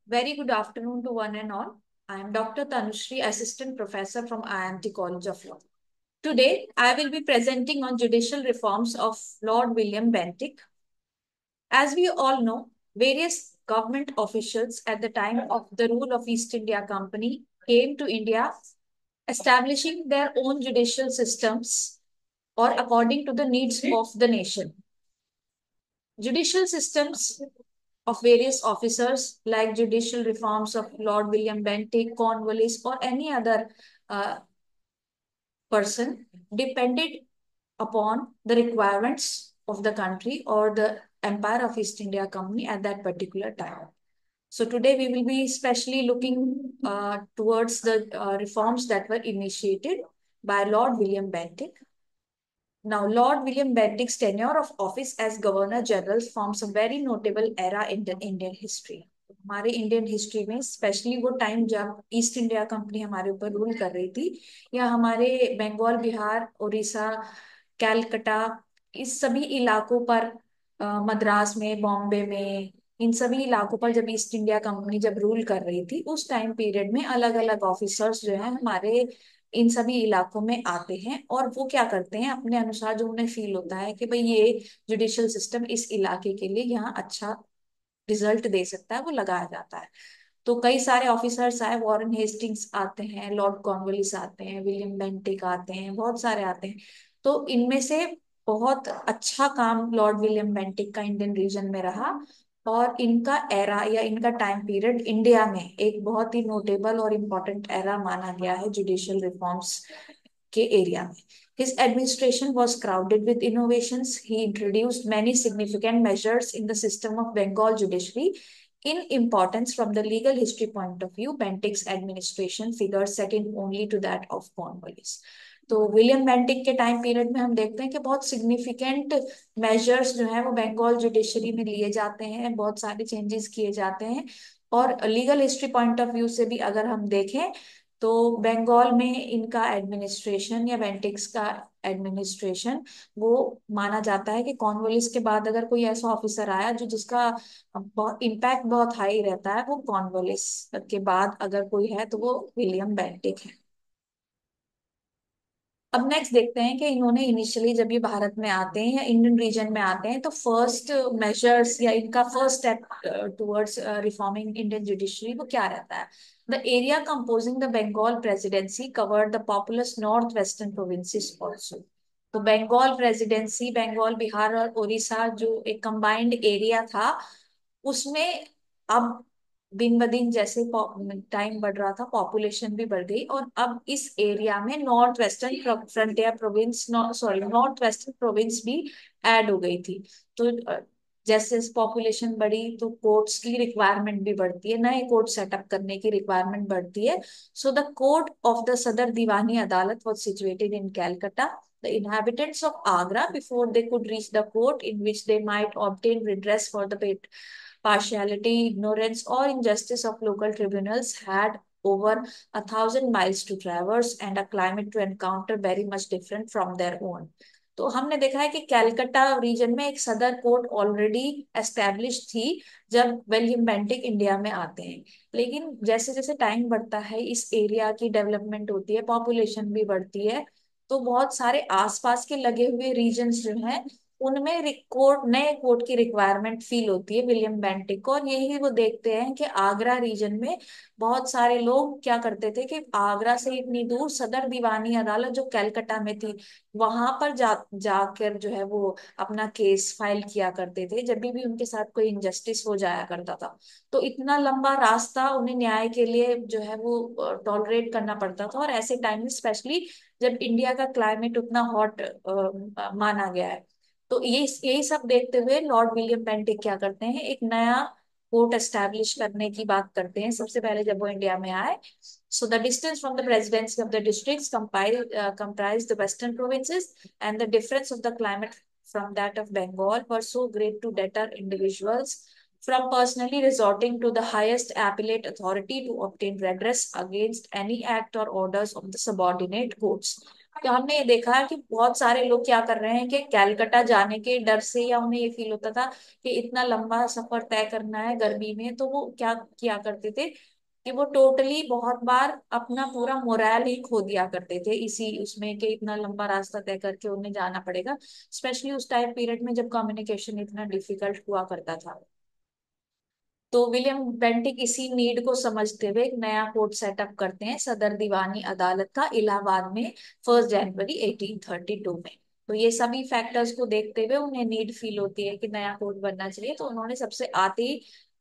Very good afternoon to one and all. I am Dr. Tanushri, Assistant Professor from IMT College of Law. Today, I will be presenting on judicial reforms of Lord William Bentinck. As we all know, various government officials at the time of the rule of East India Company came to India establishing their own judicial systems or according to the needs of the nation. Judicial systems of various officers like judicial reforms of Lord William Bentinck, Cornwallis, or any other uh, person depended upon the requirements of the country or the Empire of East India Company at that particular time. So today we will be especially looking towards the reforms that were initiated by Lord William Bentinck. Now, Lord William Bentinck's tenure of office as Governor General forms a very notable era in the Indian history. हमारे Indian history में specially वो time जब east India company हमारे ऊपर rule कर रही थी, या हमारे बंगाल, बिहार, उड़ीसा, कैलकटा, इस सभी इलाकों पर मद्रास में, बॉम्बे में, इन सभी इलाकों पर जब ईस्ट इंडिया कंपनी जब रूल कर रही थी, उस टाइम पीरियड में अलग अलग ऑफिसर्स जो है हमारे इन सभी इलाकों में आते हैं और वो क्या करते हैं, अपने अनुसार जो उन्हें फील होता है कि भाई ये जुडिशियल सिस्टम इस इलाके के लिए यहाँ अच्छा रिजल्ट दे सकता है, वो लगाया जाता है। तो कई सारे ऑफिसर्स आए, वॉरेन हेस्टिंग्स आते हैं, लॉर्ड कॉर्नवालिस आते हैं, विलियम बेंटिक आते हैं, बहुत सारे आते हैं। तो इनमें से बहुत अच्छा काम लॉर्ड विलियम बेंटिक का इंडियन रीजन में रहा और इनका एरा या इनका टाइम पीरियड इंडिया में एक बहुत ही नोटेबल और इम्पोर्टेंट एरा माना गया है जुडिशियल रिफॉर्म्स के एरिया में। His administration was crowded with innovations. He introduced many significant measures in the system of Bengal judiciary. In importance from the legal history point of view, Bentinck's administration figures second only to that of Cornwallis. तो William Bentinck के time period में हम देखते हैं कि बहुत significant measures जो है वो बंगाल जुडिशरी में लिए जाते हैं, बहुत सारे चेंजेस किए जाते हैं। और legal history point of view से भी अगर हम देखें तो बंगाल में इनका एडमिनिस्ट्रेशन या बेंटिक्स का एडमिनिस्ट्रेशन वो माना जाता है कि कॉर्नवालिस के बाद अगर कोई ऐसा ऑफिसर आया जो जिसका इम्पैक्ट बहुत हाई रहता है, वो कॉर्नवालिस के बाद अगर कोई है तो वो विलियम बेंटिक है। अब नेक्स्ट देखते हैं कि इन्होंने इनिशियली जब ये भारत में आते हैं या इंडियन रीजन में आते हैं तो फर्स्ट मेजर्स या इनका first step towards reforming Indian judiciary वो क्या रहता है। The area composing the Bengal presidency covered the populous north western provinces also. तो बंगाल प्रेसिडेंसी, बंगाल, बिहार और उड़ीसा जो एक कंबाइंड एरिया था, उसमें अब दिन ब दिन जैसे टाइम बढ़ रहा था, पॉपुलेशन भी बढ़ गई और अब इस एरिया में north western frontier province, sorry north western province भी ऐड हो गई थी। तो जैसे पॉपुलेशन बढ़ी तो कोर्ट्स की रिक्वायरमेंट भी बढ़ती है, नए कोर्ट सेटअप करने की रिक्वायरमेंट बढ़ती है। So the court of the सदर दीवानी अदालत was situated in Calcutta. The inhabitants of Agra, before they could reach the court in which they might obtain redress for the partiality, ignorance, or injustice of local tribunals, had over 1,000 miles to traverse and a climate to encounter very much different from their own. तो हमने देखा है कि Calcutta reason में एक सदर court already establish थी जब विलियम बेंटिक इंडिया में आते हैं। लेकिन जैसे जैसे टाइम बढ़ता है, इस एरिया की डेवलपमेंट होती है, पॉपुलेशन भी बढ़ती है, तो बहुत सारे आसपास के लगे हुए रीजन्स जो हैं उनमें कोर्ट, नए कोर्ट की रिक्वायरमेंट फील होती है विलियम बेंटिक को। और यही वो देखते हैं कि आगरा रीजन में बहुत सारे लोग क्या करते थे कि आगरा से इतनी दूर सदर दीवानी अदालत जो कलकत्ता में थी वहां पर जाकर जो है वो अपना केस फाइल किया करते थे जब भी उनके साथ कोई इनजस्टिस हो जाया करता था। तो इतना लंबा रास्ता उन्हें न्याय के लिए जो है वो टॉलरेट करना पड़ता था, और ऐसे टाइम में स्पेशली जब इंडिया का क्लाइमेट उतना हॉट माना गया है। तो ये यही सब देखते हुए लॉर्ड विलियम बेंटिक क्या करते हैं, एक नया कोर्ट एस्टैब्लिश करने की बात करते हैं सबसे पहले जब वो इंडिया में आए। So the distance from the presidency of the districts comprise the western provinces, and the difference of the climate from that of Bengal were so great to deter individuals from personally resorting to the highest appellate authority to obtain redress against any act or orders of the subordinate courts. तो हमने ये देखा है कि बहुत सारे लोग क्या कर रहे हैं कि कैलकाटा जाने के डर से, या उन्हें ये फील होता था कि इतना लंबा सफर तय करना है गर्मी में, तो वो क्या किया करते थे कि वो टोटली बहुत बार अपना पूरा मोरल ही खो दिया करते थे इसी उसमें, कि इतना लंबा रास्ता तय करके उन्हें जाना पड़ेगा, स्पेशली उस टाइम पीरियड में जब कम्युनिकेशन इतना डिफिकल्ट हुआ करता था। तो विलियम बेंटिक इसी नीड को समझते हुए एक नया कोर्ट सेटअप करते हैं, सदर दीवानी अदालत का, इलाहाबाद में, 1 जनवरी 1832 में। तो ये सभी फैक्टर्स को देखते हुए उन्हें नीड फील होती है कि नया कोर्ट बनना चाहिए, तो उन्होंने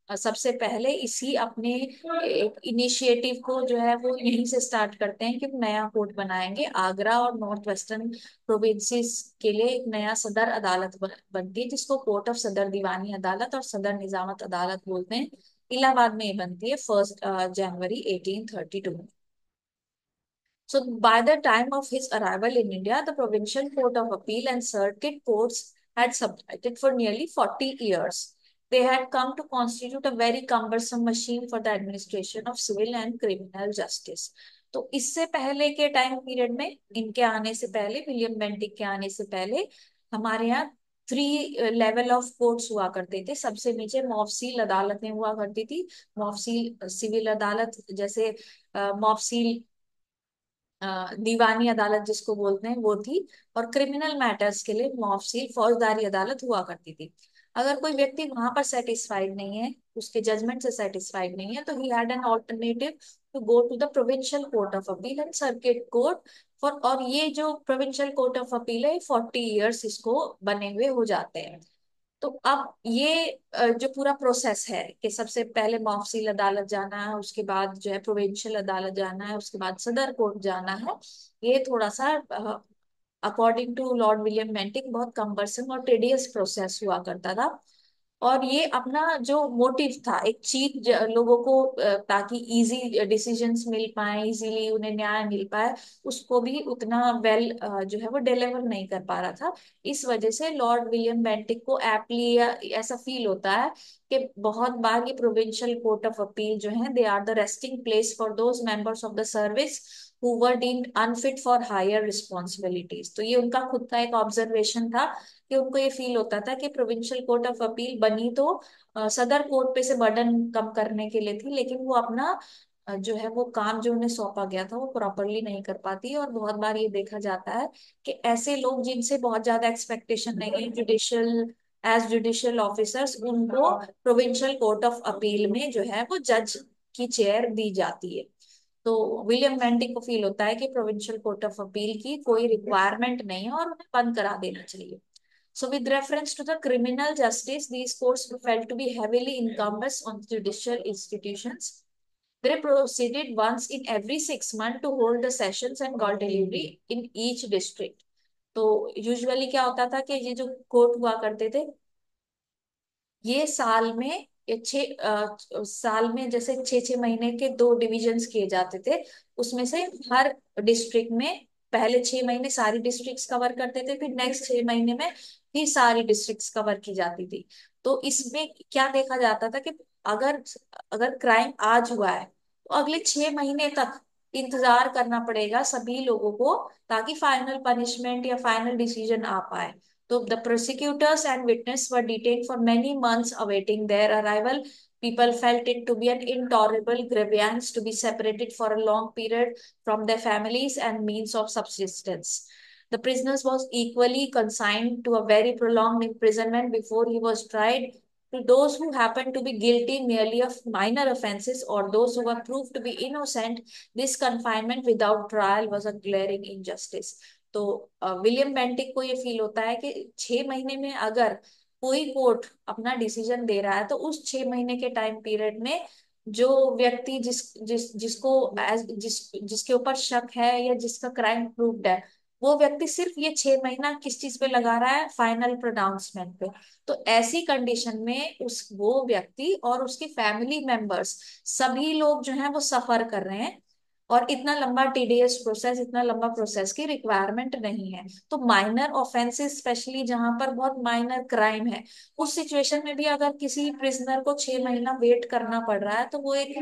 सबसे पहले इसी अपने एक इनिशिएटिव को जो है वो यहीं से स्टार्ट करते हैं कि नया कोर्ट बनाएंगे। आगरा और नॉर्थ वेस्टर्न प्रोविंसेस के लिए एक नया सदर अदालत बनती है, जिसको कोर्ट ऑफ सदर दीवानी अदालत और सदर निजामत अदालत बोलते हैं। इलाहाबाद में ये बनती है 1 जनवरी 1832 में। So by the time of his arrival in India, the Provincial Court of Appeal and Circuit Courts had subsided for nearly 40 years. They had come to constitute a very cumbersome machine for the administration of civil and criminal justice. तो इससे पहले के time period में, इनके आने से पहले, William Bentinck के आने से पहले, हमारे यहाँ 3 लेवल ऑफ कोर्ट्स हुआ करते थे। सबसे नीचे मॉफसील अदालतें हुआ करती थी। मॉफसील सिविल अदालत, जैसे मॉफसील दीवानी अदालत जिसको बोलते हैं वो थी, और क्रिमिनल मैटर्स के लिए मुआवजी फौजदारी अदालत हुआ करती थी। अगर कोई व्यक्ति वहां पर सेटिस्फाइड नहीं है, उसके जजमेंट से सेटिस्फाइड नहीं है, तो he had an alternative to go to the provincial court of appeal and circuit court for. और ये जो प्रोविंशियल कोर्ट ऑफ अपील है, 40 ईयर्स इसको बने हुए हो जाते हैं। तो अब ये जो पूरा प्रोसेस है कि सबसे पहले मॉफसील अदालत जाना है, उसके बाद जो है प्रोविंशियल अदालत जाना है, उसके बाद सदर कोर्ट जाना है, ये थोड़ा सा according to lord William Bentinck बहुत कम्बरसम और टेडियस प्रोसेस हुआ करता था। और ये अपना जो मोटिव था, एक लोगों को ताकि इजी डिसीजंस मिल पाए, इजीली उन्हें न्याय मिल पाए, उसको भी उतना वेल जो है वो डिलीवर नहीं कर पा रहा था। इस वजह से लॉर्ड विलियम बेंटिक को एप्टली ऐसा फील होता है कि बहुत बार ये प्रोविंशियल कोर्ट ऑफ अपील जो है, they are the resting place for those members of the service who were deemed unfit for higher responsibilities. तो ये उनका खुद का एक ऑब्जर्वेशन था कि उनको ये फील होता था कि प्रोविंशियल कोर्ट ऑफ अपील बनी तो सदर कोर्ट पे से बर्डन कम करने के लिए थी, लेकिन वो अपना जो है वो काम जो उन्हें सौंपा गया था वो प्रॉपरली नहीं कर पाती। और बहुत बार ये देखा जाता है कि ऐसे लोग जिनसे बहुत ज्यादा एक्सपेक्टेशन नहीं है जुडिशियल ऑफिसर्स, उनको प्रोविंशियल कोर्ट ऑफ अपील में जो है वो जज की चेयर दी जाती है। तो विलियम बेंटिक को फील होता है कि प्रोविंशियल कोर्ट ऑफ अपील की कोई रिक्वायरमेंट नहीं है और उन्हें बंद करा देना चाहिए। So, with reference to the criminal justice, these courts were felt to be heavily incumbent on judicial institutions. They proceeded once in every 6 months to hold the sessions and got delivery in each district. तो usually क्या होता था कि ये जो court हुआ करते थे, ये साल में जैसे 6 6 महीने के 2 डिविजन्स किए जाते थे। उसमें से हर डिस्ट्रिक्ट में पहले 6 महीने सारी डिस्ट्रिक्ट्स कवर करते थे, फिर नेक्स्ट 6 महीने में फिर सारी डिस्ट्रिक्ट्स कवर की जाती थी। तो इसमें क्या देखा जाता था कि अगर अगर क्राइम आज हुआ है, तो अगले 6 महीने तक इंतजार करना पड़ेगा सभी लोगों को, ताकि फाइनल पनिशमेंट या फाइनल डिसीजन आ पाए। So the prosecutors and witness were detained for many months awaiting their arrival. People felt it to be an intolerable grievance to be separated for a long period from their families and means of subsistence. The prisoners was equally consigned to a very prolonged imprisonment before he was tried. To those who happened to be guilty merely of minor offences or those who were proved to be innocent, this confinement without trial was a glaring injustice. तो William Bentinck को ये feel होता है कि 6 महीने में अगर कोई कोर्ट अपना डिसीजन दे रहा है, तो उस 6 महीने के टाइम पीरियड में जो व्यक्ति जिसको जिसके ऊपर शक है या जिसका क्राइम प्रूव्ड है, वो व्यक्ति सिर्फ ये 6 महीना किस चीज पे लगा रहा है, फाइनल प्रोनाउंसमेंट पे। तो ऐसी कंडीशन में वो व्यक्ति और उसकी फैमिली मेंबर्स, सभी लोग जो हैं वो सफर कर रहे हैं। और इतना लंबा टीडीएस प्रोसेस, इतना लंबा प्रोसेस की रिक्वायरमेंट नहीं है। तो माइनर ऑफेंसेस, स्पेशली जहां पर बहुत माइनर क्राइम है, उस सिचुएशन में भी अगर किसी प्रिजनर को 6 महीना वेट करना पड़ रहा है, तो वो एक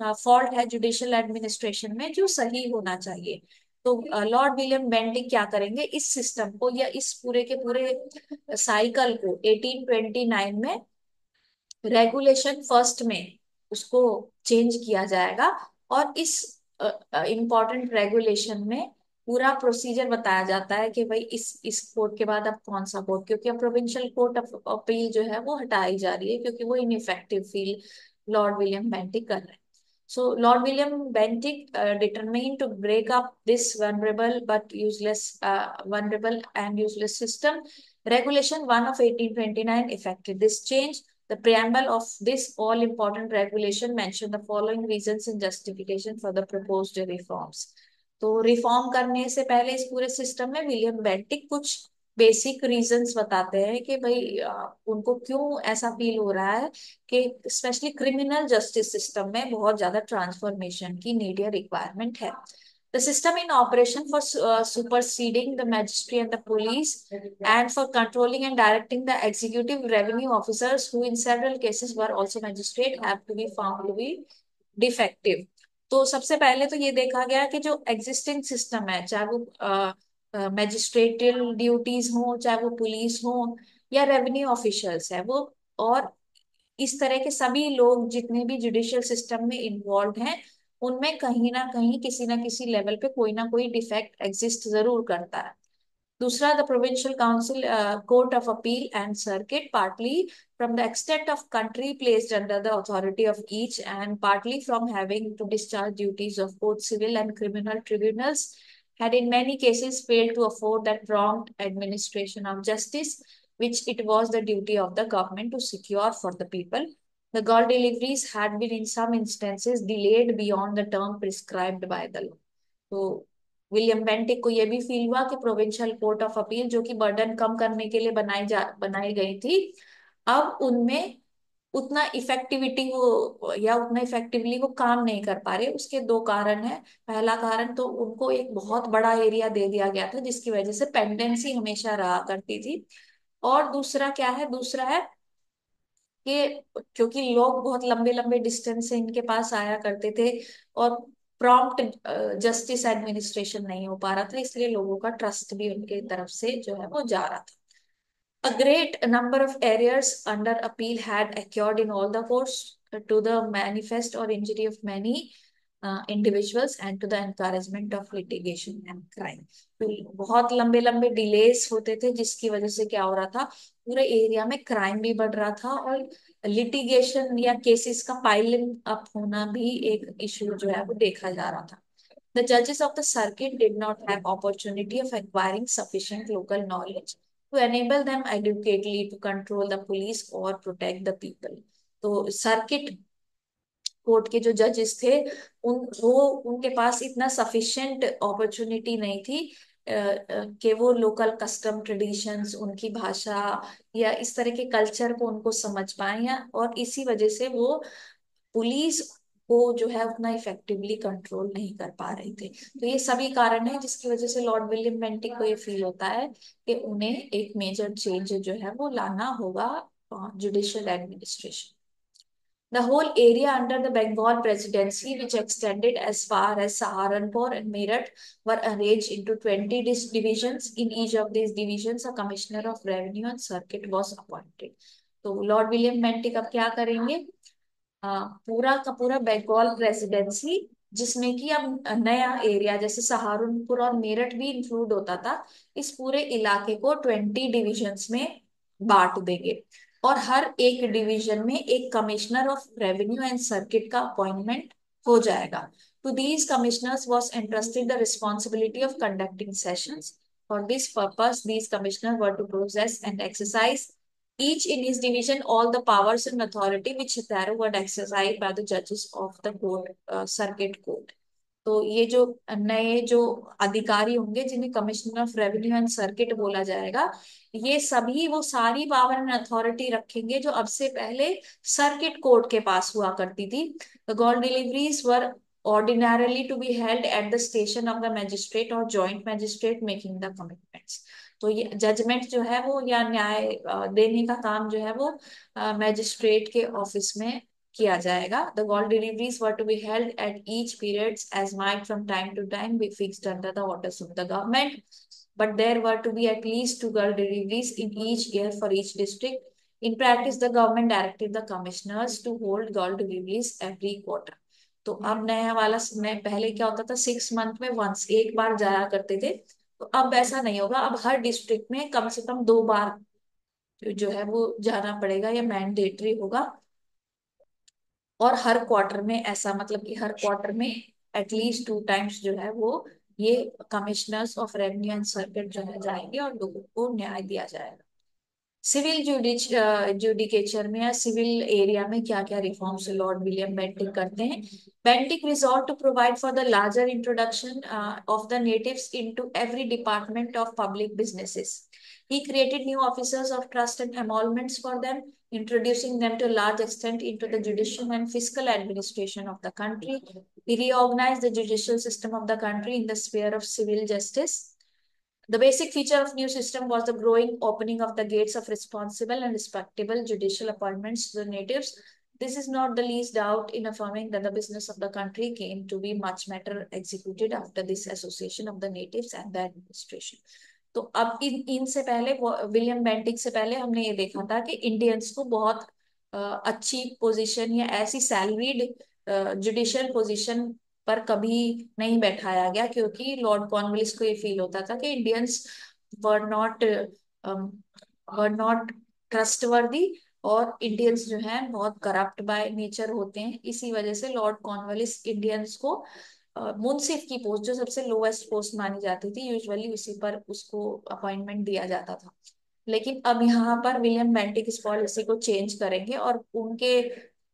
फॉल्ट है जुडिशियल एडमिनिस्ट्रेशन में जो सही होना चाहिए। तो लॉर्ड विलियम बेंटिक क्या करेंगे, इस सिस्टम को या इस पूरे के पूरे साइकिल को 1829 में रेगुलेशन फर्स्ट में उसको चेंज किया जाएगा। और इस इम्पोर्टेंट रेगुलेशन में पूरा प्रोसीजर बताया जाता है कि भाई इस कोर्ट के बाद अब कौन सा कोर्ट, क्योंकि अब प्रोविंशियल कोर्ट ऑफ अपील जो है वो हटाई जा रही है क्योंकि वो ineffective feel Lord William Bentinck कर रहे हैं। So Lord William Bentinck determined to break up this vulnerable and useless system. Regulation 1 of 1829 effected this change. The preamble of this all-important regulation mentioned the following reasons and justification for the proposed reforms. तो reform करने से पहले इस पूरे system में William Bentinck कुछ basic reasons बताते हैं कि भाई उनको क्यों ऐसा फील हो रहा है कि स्पेशली क्रिमिनल जस्टिस सिस्टम में बहुत ज्यादा ट्रांसफॉर्मेशन की नीड या रिक्वायरमेंट है। The system in operation for superseding the magistrate and the police, and for controlling and directing the executive revenue officers, who in several cases were also magistrate, have to be found to be defective. तो सबसे पहले तो ये देखा गया कि जो existing system है, चाहे वो मैजिस्ट्रेटियल ड्यूटीज हो, चाहे वो पुलिस हो या रेवेन्यू ऑफिशियल्स है, वो और इस तरह के सभी लोग जितने भी जुडिशियल सिस्टम में इन्वॉल्व हैं, उनमें कहीं ना किसी लेवल पे कोई ना कोई डिफेक्ट एग्जिस्ट जरूर करता है। दूसरा, the provincial council court of appeal and circuit, partly from the extent of country placed under the authority of each, and partly from having to discharge duties of both civil and criminal tribunals, had in many cases failed to afford that prompt administration of justice which it was the duty of the government to secure for the people. The gall deliveries had been in some instances delayed beyond the term prescribed by the law. तो William Bentinck को यह भी feel हुआ कि provincial court of appeal जो कि burden कम करने के लिए बनाई गई थी, अब उनमें उतना इफेक्टिविटी वो या उतना इफेक्टिवली वो काम नहीं कर पा रहे। उसके दो कारण हैं। पहला कारण तो उनको एक बहुत बड़ा एरिया दे दिया गया था जिसकी वजह से पेंडेंसी हमेशा रहा करती थी। और दूसरा क्या है, दूसरा है कि क्योंकि लोग बहुत लंबे लंबे डिस्टेंस से इनके पास आया करते थे और प्रॉम्प्ट जस्टिस एडमिनिस्ट्रेशन नहीं हो पा रहा था, इसलिए लोगों का ट्रस्ट भी उनके तरफ से जो है वो जा रहा था। A great number of errors under appeal had occurred in all the courts, to the manifest or injury of many individuals and to the encouragement of litigation and crime. तो बहुत लंबे लंबे डिलेस होते थे जिसकी वजह से क्या हो रहा था, पूरे एरिया में क्राइम भी बढ़ रहा था और लिटिगेशन या केसेस का पाइलिंग अप होना भी एक इशू जो है वो देखा जा रहा था। The judges of the circuit did not have opportunity of acquiring sufficient local knowledge to enable them adequately to control the police or protect the people. तो सर्किट कोर्ट के जो जजेस थे, उनके पास इतना सफिशिएंट अपॉर्चुनिटी नहीं थी कि वो लोकल कस्टम ट्रेडिशंस, उनकी भाषा या इस तरह के कल्चर को उनको समझ पाए, या और इसी वजह से वो पुलिस को जो है उतना इफेक्टिवली कंट्रोल नहीं कर पा रहे थे। तो ये सभी कारण है जिसकी वजह से लॉर्ड विलियम बेंटिक को ये फील होता है कि उन्हें एक मेजर चेंज जो है वो लाना होगा judicial administration. The whole area under the Bengal Presidency, which extended as far as Saharanpur and Meerut, were arranged into 20 divisions. In each of these divisions, a commissioner of revenue and circuit was appointed. तो Lord William Bentinck अब क्या करेंगे, पूरा का पूरा Bengal presidency, जिसमें कि अब नया एरिया जैसे सहारनपुर और मेरठ भी इंक्लूड होता था, इस पूरे इलाके को 20 डिविजन्स में बांट देंगे और हर एक डिवीजन में एक commissioner of revenue and circuit का अपॉइंटमेंट हो जाएगा। To these commissioners was entrusted the responsibility of conducting sessions. For this purpose these commissioner were to process and exercise each in his division all the powers and authority which there were exercised by the judges of the court, circuit court. तो ये जो नए जो अधिकारी होंगे जिन्हें commissioner of revenue and circuit बोला जाएगा, ये सभी वो सारी पावर एंड अथॉरिटी रखेंगे जो अब से पहले सर्किट कोर्ट के पास हुआ करती थी। The gaol deliveries were ordinarily to be held at the station of the magistrate or joint magistrate making the commitments. तो ये जजमेंट जो है वो या न्याय देने का काम जो है वो मैजिस्ट्रेट के ऑफिस में किया जाएगा. The Gaul deliveries were to be held at each periods as might from time to time be fixed under the orders of the government. But there were to be at least two Gaul deliveries in each year for each district. In practice, the government directed the commissioners to hold Gaul deliveries every quarter. तो अब नया वाला समय, पहले क्या होता था 6 month में वंस एक बार जाया करते थे, तो अब ऐसा नहीं होगा. अब हर डिस्ट्रिक्ट में कम से कम 2 बार जो है वो जाना पड़ेगा, या मैंडेटरी होगा. और हर क्वार्टर में ऐसा, मतलब कि हर क्वार्टर में एटलीस्ट 2 टाइम्स जो है वो ये commissioners of revenue and circuit जो है जाएंगे और लोगों को न्याय दिया जाएगा. सिविल जुडिकेचर में या सिविल एरिया में क्या क्या रिफॉर्म्स लॉर्ड विलियम बेंटिक करते हैं. Bentinck resort to provide for the larger introduction of the natives into every department of public businesses. He created new officers of trust and emoluments for them, introducing them to a large extent into the judicial and fiscal administration of the country. He reorganized the judicial system of the country in the sphere of civil justice. The basic feature of new system was the growing opening of the gates of responsible and respectable judicial appointments to the natives. This is not the least doubt in affirming that the business of the country came to be much better executed after this association of the natives and the administration. तो अब इनसे पहले, William Bentinck से पहले हमने ये देखा था कि इंडियंस को बहुत अच्छी पोजीशन या ऐसी सैलरीड जुडिशियल पोजीशन पर कभी नहीं बैठाया गया, क्योंकि लॉर्ड कॉर्नवालिस को ये फील होता था कि Indians were not were not trustworthy, और इंडियंस जो हैं बहुत करप्ट बाय नेचर होते हैं. इसी वजह से लॉर्ड कॉर्नवालिस इंडियंस को मुंसिफ की पोस्ट, जो सबसे लोएस्ट पोस्ट मानी जाती थी, यूजुअली उसी पर उसको अपॉइंटमेंट दिया जाता था. लेकिन अब यहाँ पर विलियम बेंटिक इस पॉलिसी को चेंज करेंगे, और उनके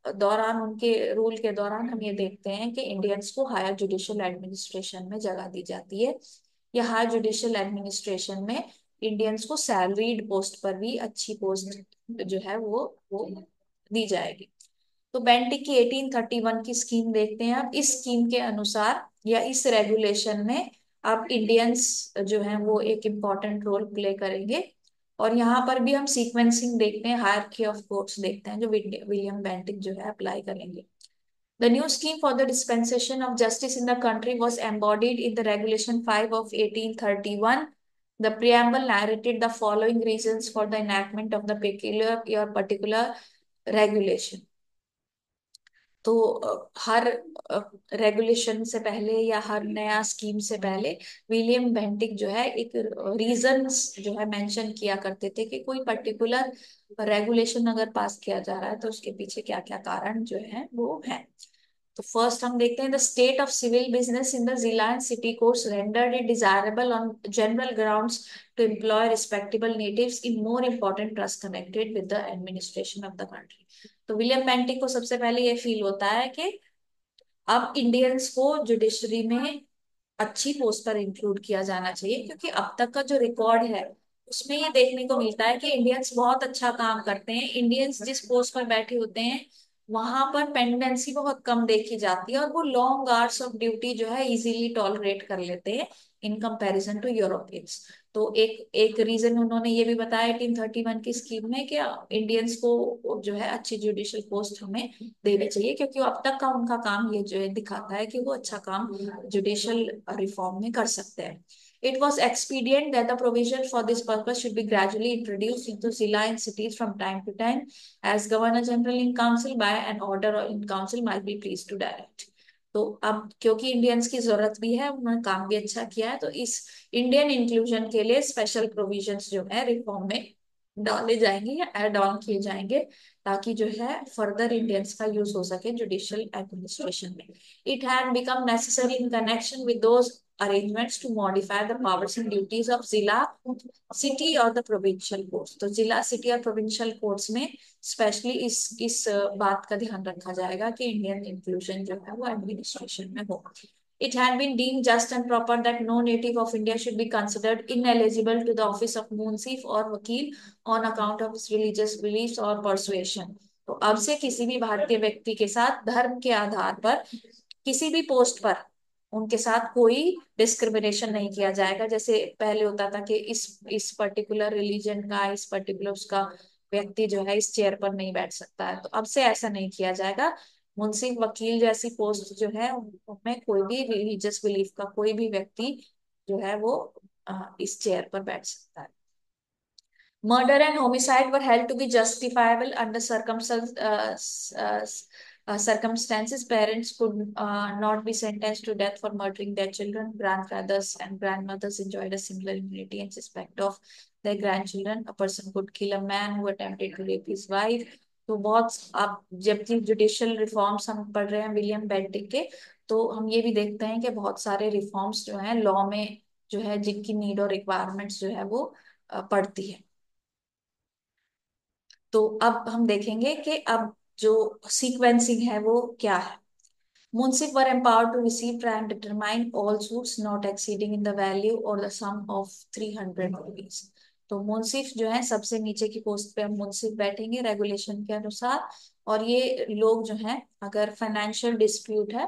दौरान, उनके रूल के दौरान हम ये देखते हैं कि इंडियंस को हायर जुडिशियल एडमिनिस्ट्रेशन में जगह दी जाती है. या हायर जुडिशियल एडमिनिस्ट्रेशन में इंडियंस को सैलरीड पोस्ट पर भी अच्छी पोस्ट जो है वो दी जाएगी. तो बेंटिक की 1831 की स्कीम देखते हैं. अब इस स्कीम के अनुसार या इस रेगुलेशन में अब इंडियंस जो हैं वो एक इम्पॉर्टेंट रोल प्ले करेंगे. और यहाँ पर भी हम सीक्वेंसिंग देखते हैं, हायरार्की ऑफ कोर्ट्स देखते हैं, जो विलियम बेंटिक जो है अप्लाई करेंगे. The new scheme for the dispensation of justice in the country was embodied in the Regulation 5 of 1831. The preamble narrated the following reasons for the enactment of the peculiar or particular regulation. तो हर regulation से पहले या हर नया scheme से पहले William Bentinck जो है एक रीजंस जो है मेंशन किया करते थे कि कोई पर्टिकुलर रेगुलेशन अगर पास किया जा रहा है तो उसके पीछे क्या क्या कारण जो है वो है. तो फर्स्ट हम देखते हैं, the state of civil business in the zila and city courts rendered it desirable on general grounds to employ respectable natives in more important trust connected with the administration of the country. तो William Bentinck को सबसे पहले ये feel होता है कि अब Indians को जुडिशरी में अच्छी पोस्ट पर इंक्लूड किया जाना चाहिए, क्योंकि अब तक का जो रिकॉर्ड है उसमें ये देखने को मिलता है कि इंडियंस बहुत अच्छा काम करते हैं. इंडियंस जिस पोस्ट पर बैठे होते हैं वहां पर पेंडेंसी बहुत कम देखी जाती है, और वो लॉन्ग आवर्स ऑफ ड्यूटी जो है इजीली टॉलरेट कर लेते हैं इन कंपैरिजन टू यूरोपियंस. तो एक एक रीजन उन्होंने ये भी बताया 1831 की स्कीम में कि इंडियंस को जो है अच्छी जुडिशियल पोस्ट हमें देनी चाहिए, क्योंकि अब तक का उनका काम ये जो है दिखाता है कि वो अच्छा काम जुडिशियल रिफॉर्म में कर सकते हैं. It was expedient that the provision for this purpose should be gradually introduced into Zilla and cities from time to time, as Governor General in Council by an order in Council might be pleased to direct. तो अब क्योंकि Indians की जरूरत भी है, उन्होंने काम भी अच्छा किया है, तो इस इंडियन इंक्लूजन के लिए स्पेशल प्रोविजंस जो है रिफॉर्म में डाले जाएंगे या एड ऑन किए जाएंगे, ताकि जो है फर्दर इंडियंस का यूज हो सके जुडिशियल एडमिनिस्ट्रेशन में. It had become necessary in connection with those arrangements to modify the powers and duties of जिला, city और the provincial courts. तो जिला, city और provincial courts में स्पेशली इस बात का ध्यान रखा जाएगा कि इंडियन इंक्लूजन जो है वो एडमिनिस्ट्रेशन में हो. It had been deemed just and proper that no native of India should be considered ineligible to the office of munsif or wakil on account of his religious beliefs or persuasion. तो अब से किसी भी भारतीय व्यक्ति के साथ धर्म के आधार पर किसी भी पोस्ट पर उनके साथ कोई डिस्क्रिमिनेशन नहीं किया जाएगा. जैसे पहले होता था कि इस पर्टिकुलर रिलीजन का, इस पर्टिकुलर उसका व्यक्ति जो है इस चेयर पर नहीं बैठ सकता है। तो अब से ऐसा नहीं किया जाएगा। मुंशी वकील जैसी पोस्ट जो है उनमें कोई भी रिलीजियस बिलीफ का कोई भी व्यक्ति जो है वो इस चेयर पर बैठ सकता है। Murder and homicide were held to be justifiable under circumstances. Parents could not be sentenced to death for murdering their children. Grandfathers and grandmothers enjoyed a similar immunity in respect of their grandchildren. A person could kill a man who attempted to rape his wife. तो बहुत आप जबकि judicial reforms हम पढ़ रहे हैं William Bentinck के, तो हम ये भी देखते हैं कि बहुत सारे रिफॉर्म्स जो हैं लॉ में जो है जिनकी नीड और रिक्वायरमेंट्स जो है वो पड़ती है। तो अब हम देखेंगे कि अब जो सीक्वेंसिंग है वो क्या है। Munsif were empowered to receive and determine all suits not exceeding in the value or the sum of 300 rupees। तो मुंसिफ जो है सबसे नीचे की पोस्ट पे हम मुंसिफ बैठेंगे रेगुलेशन के अनुसार। और ये लोग जो हैं अगर फाइनेंशियल डिस्प्यूट है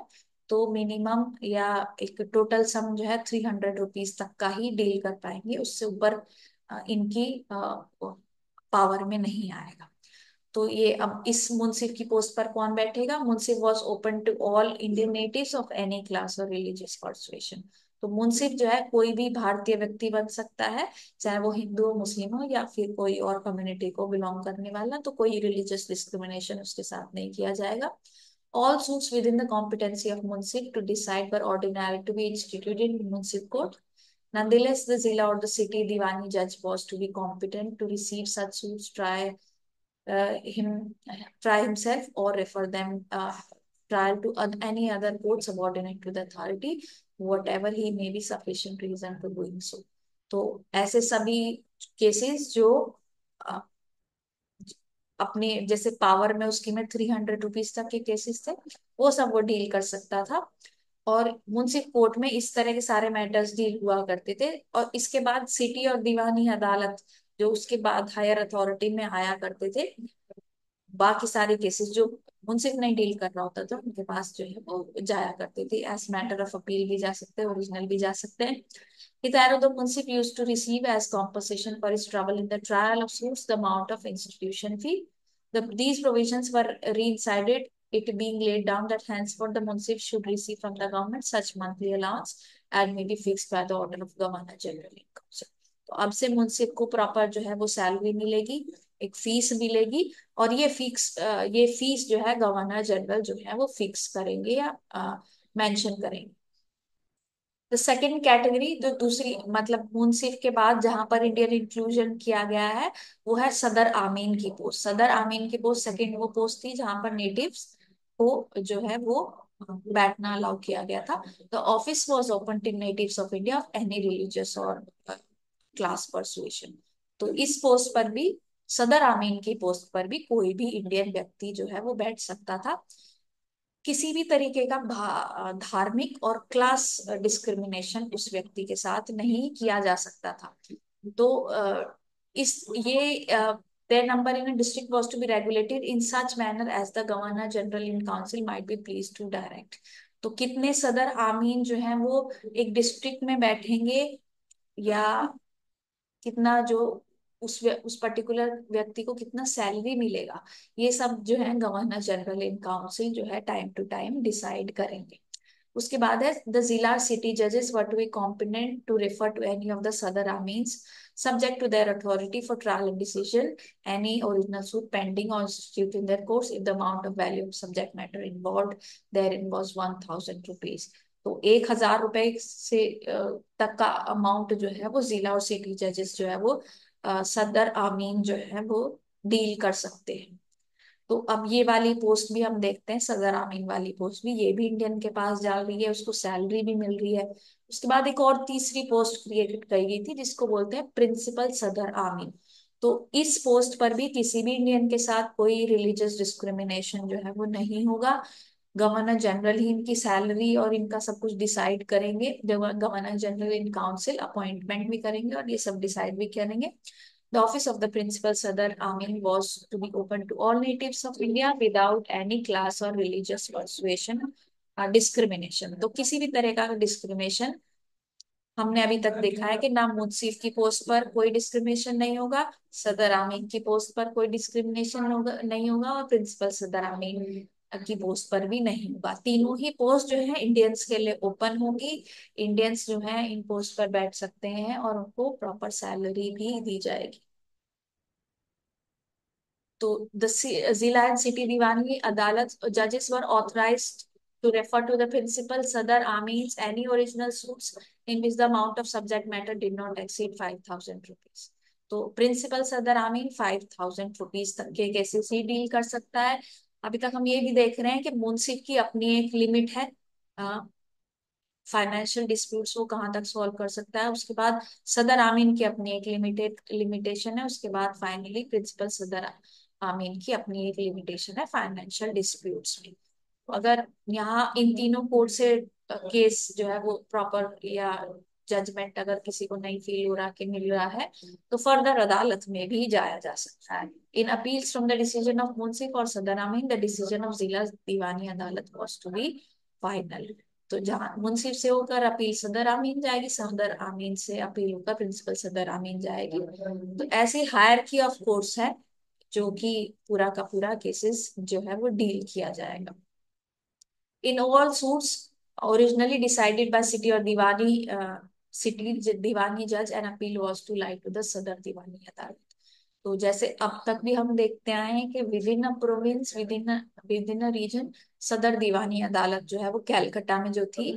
तो मिनिमम या एक टोटल सम जो है 300 रुपीज तक का ही डील कर पाएंगे, उससे ऊपर इनकी पावर में नहीं आएगा। तो ये अब इस मुंसिफ की पोस्ट पर कौन बैठेगा? Munsif was open to all Indian natives of any class और रिलीजियस परसुएशन। तो मुंसिफ जो है कोई भी भारतीय व्यक्ति बन सकता है, चाहे वो हिंदू हो, मुस्लिम हो या फिर कोई और कम्युनिटी को बिलोंग करने वाला। तो कोई रिलीजियस डिस्क्रिमिनेशन उसके साथ नहीं किया जाएगा। All suits within the competency of Munsif to decide were ordinary to be instituted in Munsif court. Nonetheless, the Zilla or the city Diwani judge was to be competent to receive such suits, him try himself or refer them trial to any other court subordinate to the authority, whatever he may be sufficient reason for doing so। तो ऐसे सभी cases जो uh, अपने जैसे power में उसकी में 300 rupees तक के केसेस थे वो सब वो डील कर सकता था। और मुंसिफ कोर्ट में इस तरह के सारे मैटर्स डील हुआ करते थे। और इसके बाद सिटी और दीवानी अदालत जो उसके बाद हायर अथॉरिटी में आया करते थे, बाकी सारे केसेस जो मुंसिफ नहीं डील कर रहा होता था उनके पास जो है वो जाया करते थे। एज मैटर ऑफ अपील भी जा सकते हैं, ओरिजिनल भी जा सकते हैं। Hitherto, the Munsif used to receive as compensation for his trouble in the trial of suits the amount of institution fee. These provisions were reinstated, it being laid down that henceforth the Munsif should receive from the government such monthly allowance and may be fixed by the order of Governor General in Council। तो अब से मुंसिफ को proper जो है वो salary मिलेगी, एक fees मिलेगी। और ये फीस जो है गवर्नर जनरल जो है वो फिक्स करेंगे या मेंशन करेंगे। द सेकेंड कैटेगरी जो दूसरी मतलब मुंसिफ के बाद जहां पर इंडियन इंक्लूजन किया गया है वो है सदर आमीन की पोस्ट। सदर आमीन की पोस्ट सेकेंड वो पोस्ट थी जहां पर नेटिव्स को जो है वो बैठना अलाउ किया गया था। The office was open to natives of India of any religious or class persuasion. तो इस पोस्ट पर भी सदर आमीन की पोस्ट पर भी कोई भी इंडियन व्यक्ति जो है वो बैठ सकता था। किसी भी तरीके का धार्मिक और क्लास डिस्क्रिमिनेशन उस व्यक्ति के साथ नहीं किया जा सकता था। तो इस ये their number in a district was to be regulated in such manner as the governor general in council might be pleased to direct। तो कितने सदर आमीन जो हैं वो एक डिस्ट्रिक्ट में बैठेंगे या कितना जो उस पर्टिकुलर व्यक्ति को कितना सैलरी मिलेगा, ये सब जो है गवर्नर जनरल इन काउंसिल जो है टाइम टू टाइम डिसाइड करेंगे। उसके बाद है द जिला सिटी जजेस were to be competent to refer to any of the sadar amins subject to their authority for trial and decision any original suit pending or institute in their courts if the amount of value of subject matter involved therein was 1000 rupees। तो 1000 रुपए से तक का amount जो है वो जिला और सिटी जजेस जो है वो सदर आमीन जो है वो डील कर सकते हैं। तो अब ये वाली पोस्ट भी हम देखते हैं, सदर आमीन वाली पोस्ट भी ये भी इंडियन के पास जा रही है, उसको सैलरी भी मिल रही है। उसके बाद एक और तीसरी पोस्ट क्रिएट की गई थी जिसको बोलते हैं प्रिंसिपल सदर आमीन। तो इस पोस्ट पर भी किसी भी इंडियन के साथ कोई रिलीजियस डिस्क्रिमिनेशन जो है वो नहीं होगा। गवर्नर जनरल ही इनकी सैलरी और इनका सब कुछ डिसाइड करेंगे। Governor general in council appointment भी करेंगे और ये सब डिसाइड भी करेंगे। The office of the principal Sadar Amin was to be open to all natives of India without any class or religious persuasion discrimination। तो किसी भी तरह का डिस्क्रिमिनेशन हमने अभी तक देखा है कि ना मुंसिफ की पोस्ट पर कोई डिस्क्रिमिनेशन नहीं होगा, सदर आमीन की पोस्ट पर कोई डिस्क्रिमिनेशन होगा नहीं होगा, और प्रिंसिपल सदर आमीन की पोस्ट पर भी नहीं होगा। तीनों ही पोस्ट जो है इंडियंस के लिए ओपन होगी। इंडियंस जो है इन पोस्ट पर बैठ सकते हैं और उनको प्रॉपर सैलरी भी दी जाएगी। तो द जिला एंड सिटी दीवानी अदालत जजेस वर authorised to refer to the principal Sadar Ameen's any original suits in which the amount of subject matter did not exceed 5,000 rupees। तो प्रिंसिपल सदर आमीन 5,000 रुपीज तक के केसेस ही डील कर सकता है। अभी तक हम ये भी देख रहे हैं कि मुंसिफ की अपनी एक लिमिट है, फाइनेंशियल डिस्प्यूट्स वो कहाँ तक सॉल्व कर सकता है। उसके बाद सदर आमीन की अपनी एक लिमिटेशन है। उसके बाद फाइनली प्रिंसिपल सदर आमीन की अपनी एक लिमिटेशन है फाइनेंशियल डिस्प्यूट्स में। अगर यहाँ इन तीनों कोर्ट से केस जो है वो प्रॉपर या जजमेंट अगर किसी को नहीं फील हो रहा कि मिल रहा है, तो फर्दर अदालत में भी जाया जा सकता है। In appeals from the decision of munsif और सदर आमीन द डिसीजन ऑफ जिला दीवानी अदालत वाज टू बी फाइनल। तो जहां मुंसिफ से होकर अपील सदर आमीन जाएगी, सदर आमीन से अपील होकर प्रिंसिपल सदर आमीन जाएगी। तो ऐसी हायरार्की ऑफ कोर्ट्स है जो कि पूरा का पूरा केसेस जो है वो डील किया जाएगा। In all suits originally decided by city or Diwani city Diwani judge, an appeal was to lie to the Sadar Diwani अदालत। तो जैसे अब तक भी हम देखते आए हैं कि within a province, within a region, Sadar Diwani अदालत जो है वो कैलकाटा में जो थी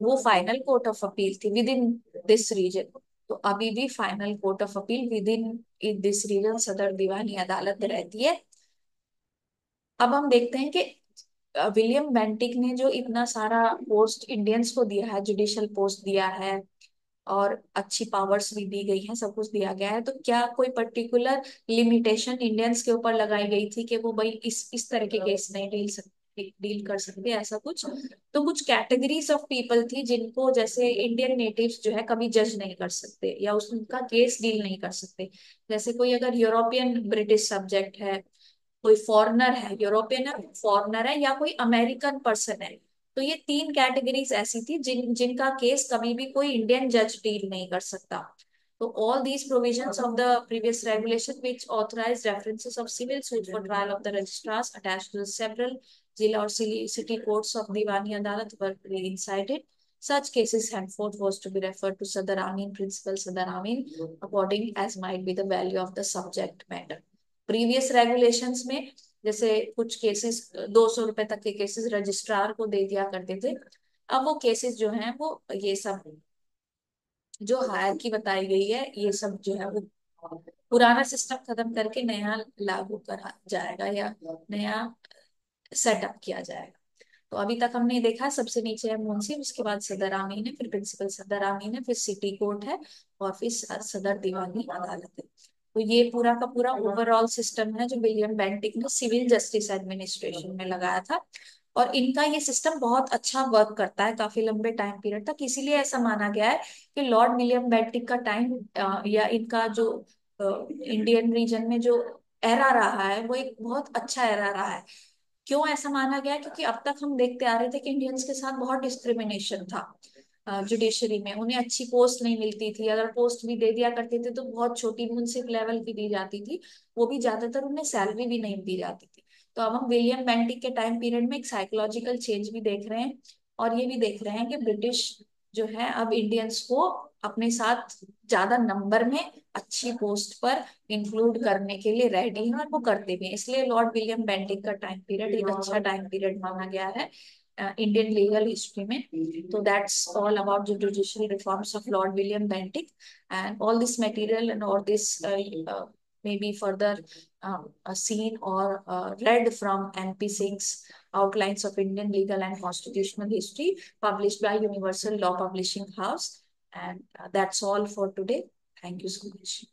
वो फाइनल कोर्ट ऑफ अपील थी विद इन दिस रीजन। तो अभी भी final court of appeal within this region Sadar Diwani अदालत रहती है। अब हम देखते हैं कि विलियम बेंटिक ने जो इतना सारा पोस्ट इंडियंस को दिया है, जुडिशियल पोस्ट दिया है और अच्छी पावर्स भी दी गई है, सब कुछ दिया गया है, तो क्या कोई पर्टिकुलर लिमिटेशन इंडियंस के ऊपर लगाई गई थी कि वो भाई इस तरह के केस नहीं डील कर सकते, ऐसा कुछ? तो कुछ कैटेगरीज ऑफ पीपल थी जिनको, जैसे इंडियन नेटिव्स जो है कभी जज नहीं कर सकते या उनका केस डील नहीं कर सकते। जैसे कोई अगर यूरोपियन ब्रिटिश सब्जेक्ट है, कोई फॉरेनर है, यूरोपियन है, फॉरेनर है, या कोई अमेरिकन पर्सन है, तो ये तीन कैटेगरीज ऐसी थी जिनका केस कभी भी कोई इंडियन जज डील नहीं कर सकता। तो all these provisions of the previous regulation which authorized references of civil suit for trial of the registrars attached to the several जिला और city courts of Diwani Adalat were reinstated. Such cases henceforth was to be referred to Sadar Amin, Principal Sadar Amin, according as might be the value of the subject matter। Previous regulations में जैसे कुछ cases 200 रुपए तक के cases registrar को दे दिया करते थे, अब वो केसेस जो हैं वो ये सब जो हायरकी बताई गई है ये सब जो है वो पुराना सिस्टम खत्म करके नया लागू करा जाएगा या नया सेटअप किया जाएगा। तो अभी तक हमने देखा सबसे नीचे है मुंशी, उसके बाद सदर आमीन है, फिर प्रिंसिपल सदर आमीन है, फिर सिटी कोर्ट है, और फिर सदर दीवानी अदालत है। तो ये पूरा का पूरा ओवरऑल सिस्टम है जो विलियम बेंटिक ने सिविल जस्टिस एडमिनिस्ट्रेशन में लगाया था। और इनका ये सिस्टम बहुत अच्छा वर्क करता है काफी लंबे टाइम पीरियड तक, इसीलिए ऐसा माना गया है कि लॉर्ड विलियम बेंटिक का टाइम या इनका जो इंडियन रीजन में जो एरा रहा है वो एक बहुत अच्छा एरा रहा है। क्यों ऐसा माना गया? क्योंकि अब तक हम देखते आ रहे थे कि इंडियंस के साथ बहुत डिस्क्रिमिनेशन था जुडिशरी में। उन्हें अच्छी पोस्ट नहीं मिलती थी, अगर पोस्ट भी दे दिया करते थे तो बहुत छोटी मुंसिफ लेवल की दी जाती थी, वो भी ज्यादातर उन्हें सैलरी भी नहीं दी जाती थी। तो अब हम विलियम बेंटिक के टाइम पीरियड में एक साइकोलॉजिकल चेंज भी देख रहे हैं, और ये भी देख रहे हैं कि ब्रिटिश जो है अब इंडियंस को अपने साथ ज्यादा नंबर में अच्छी पोस्ट पर इंक्लूड करने के लिए रेडी है, और वो करते भी हैं। इसलिए लॉर्ड विलियम बेंटिक का टाइम पीरियड एक अच्छा टाइम पीरियड माना गया है इंडियन लीगल हिस्ट्री में। तो that's all about the judicial reforms of Lord William Bentinck, and all this material and all this may be further seen or read from NP Singh's Outlines of Indian Legal and Constitutional History, published by Universal Law Publishing House. And that's all for today. Thank you so much.